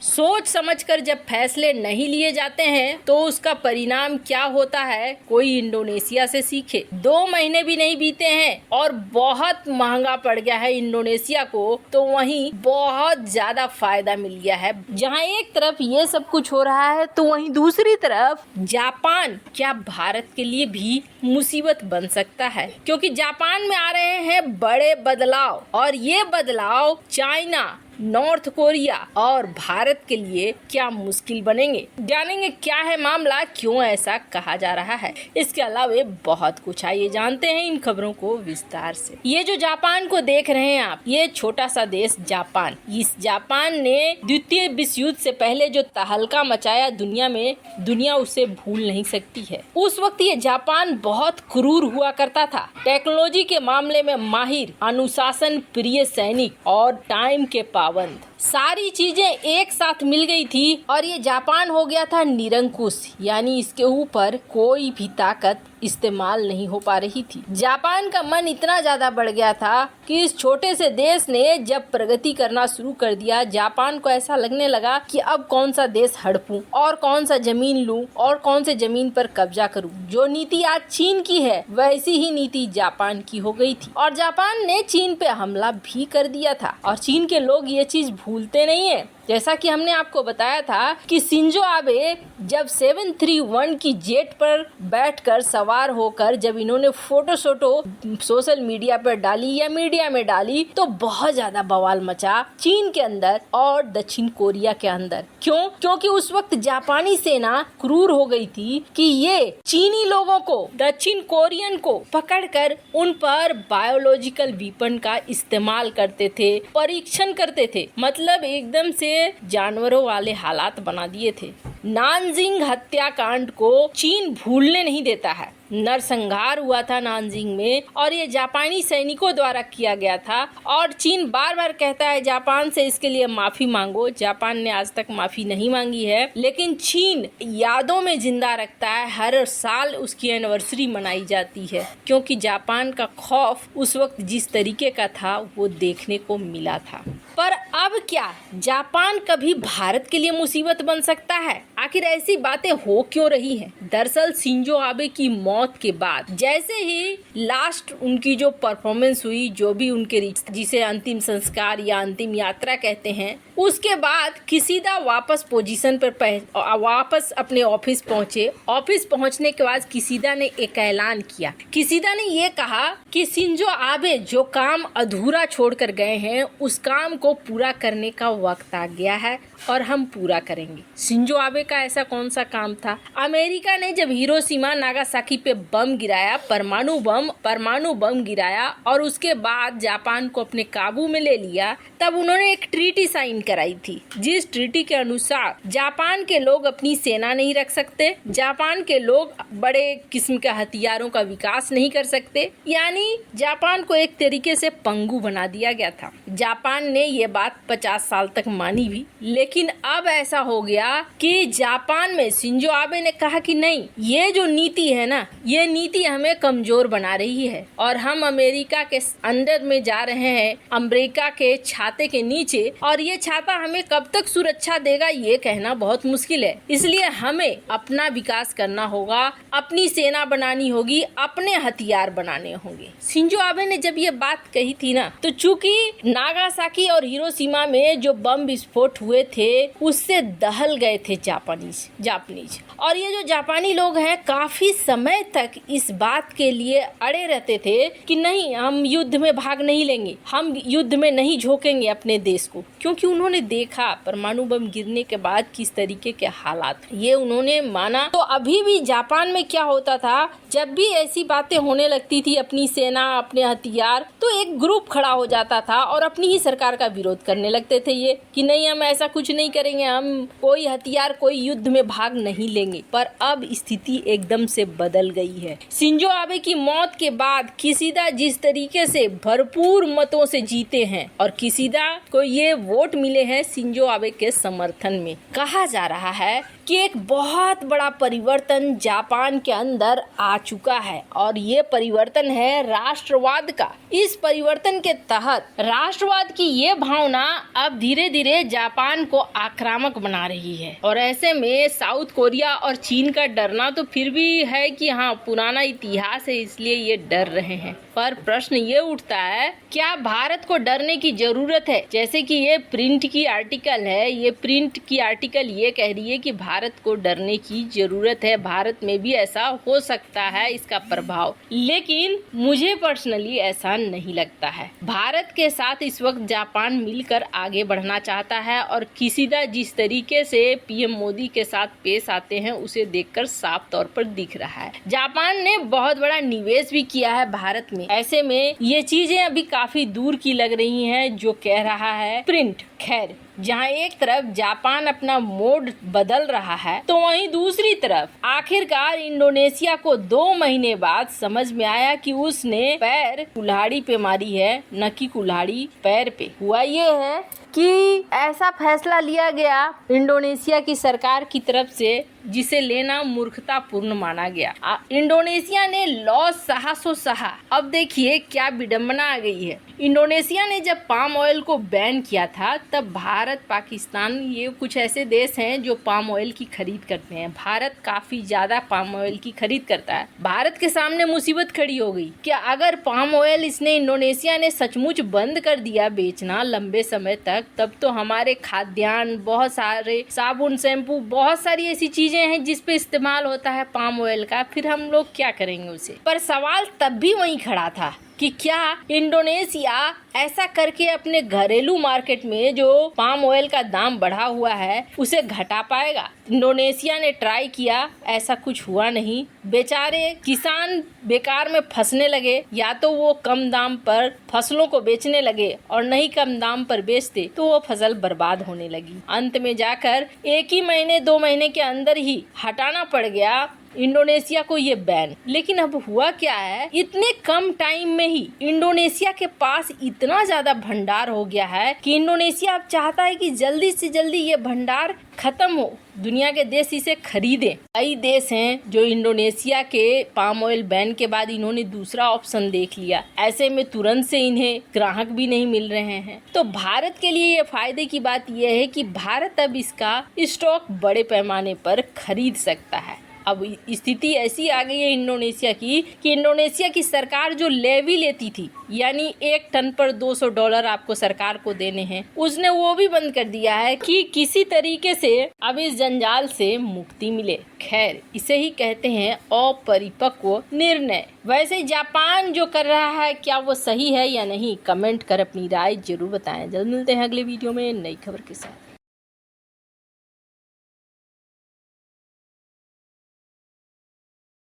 सोच समझकर जब फैसले नहीं लिए जाते हैं तो उसका परिणाम क्या होता है, कोई इंडोनेशिया से सीखे। 2 महीने भी नहीं बीते हैं और बहुत महंगा पड़ गया है इंडोनेशिया को, तो वहीं बहुत ज्यादा फायदा मिल गया है। जहां एक तरफ ये सब कुछ हो रहा है तो वहीं दूसरी तरफ जापान क्या भारत के लिए भी मुसीबत बन सकता है, क्योंकि जापान में आ रहे हैं बड़े बदलाव और ये बदलाव चाइना, नॉर्थ कोरिया और भारत के लिए क्या मुश्किल बनेंगे। जानेंगे क्या है मामला, क्यों ऐसा कहा जा रहा है। इसके अलावा बहुत कुछ, आइए जानते हैं इन खबरों को विस्तार से। ये जो जापान को देख रहे हैं आप, ये छोटा सा देश जापान, इस जापान ने द्वितीय विश्व युद्ध से पहले जो तहलका मचाया दुनिया में, दुनिया उसे भूल नहीं सकती है। उस वक्त ये जापान बहुत क्रूर हुआ करता था, टेक्नोलॉजी के मामले में माहिर, अनुशासन प्रिय सैनिक और टाइम के पाबंद। सारी चीजें एक साथ मिल गई थी और ये जापान हो गया था निरंकुश, यानी इसके ऊपर कोई भी ताकत इस्तेमाल नहीं हो पा रही थी। जापान का मन इतना ज्यादा बढ़ गया था कि इस छोटे से देश ने जब प्रगति करना शुरू कर दिया, जापान को ऐसा लगने लगा कि अब कौन सा देश हड़पूं और कौन सा जमीन लूं और कौन से जमीन पर कब्जा करूं। जो नीति आज चीन की है वैसी ही नीति जापान की हो गई थी और जापान ने चीन पे हमला भी कर दिया था और चीन के लोग ये चीज भूलते नहीं है। जैसा कि हमने आपको बताया था कि शिंजो आबे जब 731 की जेट पर बैठकर सवार होकर जब इन्होंने फोटो सोशल मीडिया पर डाली या मीडिया में डाली तो बहुत ज्यादा बवाल मचा चीन के अंदर और दक्षिण कोरिया के अंदर। क्यों? क्योंकि उस वक्त जापानी सेना क्रूर हो गई थी कि ये चीनी लोगों को, दक्षिण कोरियन को पकड़कर उन पर बायोलॉजिकल वेपन का इस्तेमाल करते थे, परीक्षण करते थे, मतलब एकदम से जानवरों वाले हालात बना दिए थे। नानजिंग हत्याकांड को चीन भूलने नहीं देता है। नरसंहार हुआ था नानजिंग में और ये जापानी सैनिकों द्वारा किया गया था और चीन बार बार कहता है जापान से इसके लिए माफी मांगो। जापान ने आज तक माफी नहीं मांगी है, लेकिन चीन यादों में जिंदा रखता है। हर साल उसकी एनिवर्सरी मनाई जाती है क्योंकि जापान का खौफ उस वक्त जिस तरीके का था वो देखने को मिला था। पर अब क्या जापान कभी भारत के लिए मुसीबत बन सकता है? आखिर ऐसी बातें हो क्यों रही हैं? दरअसल शिंजो आबे की मौत के बाद जैसे ही लास्ट उनकी जो परफॉर्मेंस हुई, जो भी उनके जिसे अंतिम संस्कार या अंतिम यात्रा कहते हैं, उसके बाद किसीदा वापस पोजीशन पर वापस अपने ऑफिस पहुंचे। ऑफिस पहुंचने के बाद किसीदा ने एक ऐलान किया। किसीदा ने ये कहा कि शिंजो आबे जो काम अधूरा छोड़कर गए हैं उस काम को पूरा करने का वक्त आ गया है और हम पूरा करेंगे। शिंजो आबे का ऐसा कौन सा काम था? अमेरिका ने जब हिरोशिमा नागासाकी पे बम गिराया, परमाणु बम गिराया और उसके बाद जापान को अपने काबू में ले लिया, तब उन्होंने एक ट्रीटी साइन कराई थी जिस ट्रीटी के अनुसार जापान के लोग अपनी सेना नहीं रख सकते, जापान के लोग बड़े किस्म के हथियारों का विकास नहीं कर सकते, यानी जापान को एक तरीके से पंगु बना दिया गया था। जापान ने ये बात 50 साल तक मानी भी, लेकिन अब ऐसा हो गया कि जापान में शिंजो आबे ने कहा कि नहीं, ये जो नीति है ना, ये नीति हमें कमजोर बना रही है और हम अमेरिका के अंदर में जा रहे हैं, अमेरिका के छाते के नीचे, और ये छाता हमें कब तक सुरक्षा देगा ये कहना बहुत मुश्किल है। इसलिए हमें अपना विकास करना होगा, अपनी सेना बनानी होगी, अपने हथियार बनाने होंगे। शिंजो आबे ने जब ये बात कही थी ना, तो चूंकि नागासाकी और हिरोशिमा में जो बम विस्फोट हुए थे उससे दहल गए थे जापानीज और ये जो जापानी लोग हैं काफी समय तक इस बात के लिए अड़े रहते थे कि नहीं, हम युद्ध में भाग नहीं लेंगे, हम युद्ध में नहीं झोंकेंगे अपने देश को, क्योंकि उन्होंने देखा परमाणु बम गिरने के बाद किस तरीके के हालात, ये उन्होंने माना। तो अभी भी जापान में क्या होता था, जब भी ऐसी बातें होने लगती थी, अपनी सेना, अपने हथियार, तो एक ग्रुप खड़ा हो जाता था और अपनी ही सरकार का विरोध करने लगते थे ये कि नहीं, हम ऐसा कुछ नहीं करेंगे, हम कोई हथियार, कोई युद्ध में भाग नहीं लेंगे। पर अब स्थिति एकदम से बदल गई है। शिंजो आबे की मौत के बाद किसीदा जिस तरीके से भरपूर मतों से जीते हैं और किसीदा को ये वोट मिले हैं शिंजो आबे के समर्थन में, कहा जा रहा है कि एक बहुत बड़ा परिवर्तन जापान के अंदर आ चुका है और ये परिवर्तन है राष्ट्रवाद का। इस परिवर्तन के तहत राष्ट्रवाद की ये भावना अब धीरे धीरे जापान को आक्रामक बना रही है और ऐसे में साउथ कोरिया और चीन का डरना तो फिर भी है कि हाँ, पुराना इतिहास है इसलिए ये डर रहे हैं। पर प्रश्न ये उठता है, क्या भारत को डरने की जरूरत है? जैसे कि ये प्रिंट की आर्टिकल है, ये प्रिंट की आर्टिकल ये कह रही है कि भारत को डरने की जरूरत है, भारत में भी ऐसा हो सकता है इसका प्रभाव। लेकिन मुझे पर्सनली ऐसा नहीं लगता है। भारत के साथ इस वक्त जापान मिलकर आगे बढ़ना चाहता है और किसीदा जिस तरीके से पीएम मोदी के साथ पेश आते हैं उसे देखकर साफ तौर पर दिख रहा है। जापान ने बहुत बड़ा निवेश भी किया है भारत में। ऐसे में ये चीजें अभी काफी दूर की लग रही हैं जो कह रहा है प्रिंट। खैर, जहां एक तरफ जापान अपना मोड बदल रहा है तो वहीं दूसरी तरफ आखिरकार इंडोनेशिया को 2 महीने बाद समझ में आया कि उसने पैर कुल्हाड़ी पे मारी है, न कि कुल्हाड़ी पैर पे। हुआ ये है कि ऐसा फैसला लिया गया इंडोनेशिया की सरकार की तरफ से जिसे लेना मूर्खतापूर्ण माना गया। इंडोनेशिया ने लॉस सहा। अब देखिए क्या विडंबना आ गई है। इंडोनेशिया ने जब पाम ऑयल को बैन किया था तब भारत, पाकिस्तान, ये कुछ ऐसे देश हैं जो पाम ऑयल की खरीद करते हैं। भारत काफी ज्यादा पाम ऑयल की खरीद करता है। भारत के सामने मुसीबत खड़ी हो गई कि अगर पाम ऑयल इंडोनेशिया ने सचमुच बंद कर दिया बेचना लंबे समय तक, तब तो हमारे खाद्यान्न, बहुत सारे साबुन, शैम्पू, बहुत सारी ऐसी चीजें हैं जिस पे इस्तेमाल होता है पाम ऑयल का, फिर हम लोग क्या करेंगे उसे। पर सवाल तब भी वहीं खड़ा था कि क्या इंडोनेशिया ऐसा करके अपने घरेलू मार्केट में जो पाम ऑयल का दाम बढ़ा हुआ है उसे घटा पाएगा। इंडोनेशिया ने ट्राई किया, ऐसा कुछ हुआ नहीं। बेचारे किसान बेकार में फंसने लगे। या तो वो कम दाम पर फसलों को बेचने लगे और नहीं कम दाम पर बेचते तो वो फसल बर्बाद होने लगी। अंत में जाकर 1 ही महीने 2 महीने के अंदर ही हटाना पड़ गया इंडोनेशिया को ये बैन। लेकिन अब हुआ क्या है, इतने कम टाइम में ही इंडोनेशिया के पास इतना ज्यादा भंडार हो गया है कि इंडोनेशिया अब चाहता है कि जल्दी से जल्दी ये भंडार खत्म हो, दुनिया के देश इसे खरीदें। कई देश हैं जो इंडोनेशिया के पाम ऑयल बैन के बाद इन्होंने दूसरा ऑप्शन देख लिया। ऐसे में तुरंत से इन्हें ग्राहक भी नहीं मिल रहे हैं। तो भारत के लिए ये फायदे की बात यह है कि भारत अब इसका स्टॉक बड़े पैमाने पर खरीद सकता है। अब स्थिति ऐसी आ गई है इंडोनेशिया की कि इंडोनेशिया की सरकार जो लेवी लेती थी, यानी 1 टन पर $200 आपको सरकार को देने हैं, उसने वो भी बंद कर दिया है कि किसी तरीके से अब इस जंजाल से मुक्ति मिले। खैर, इसे ही कहते हैं अपरिपक्व निर्णय। वैसे जापान जो कर रहा है क्या वो सही है या नहीं, कमेंट कर अपनी राय जरूर बताएं। जल्द मिलते हैं अगले वीडियो में नई खबर के साथ।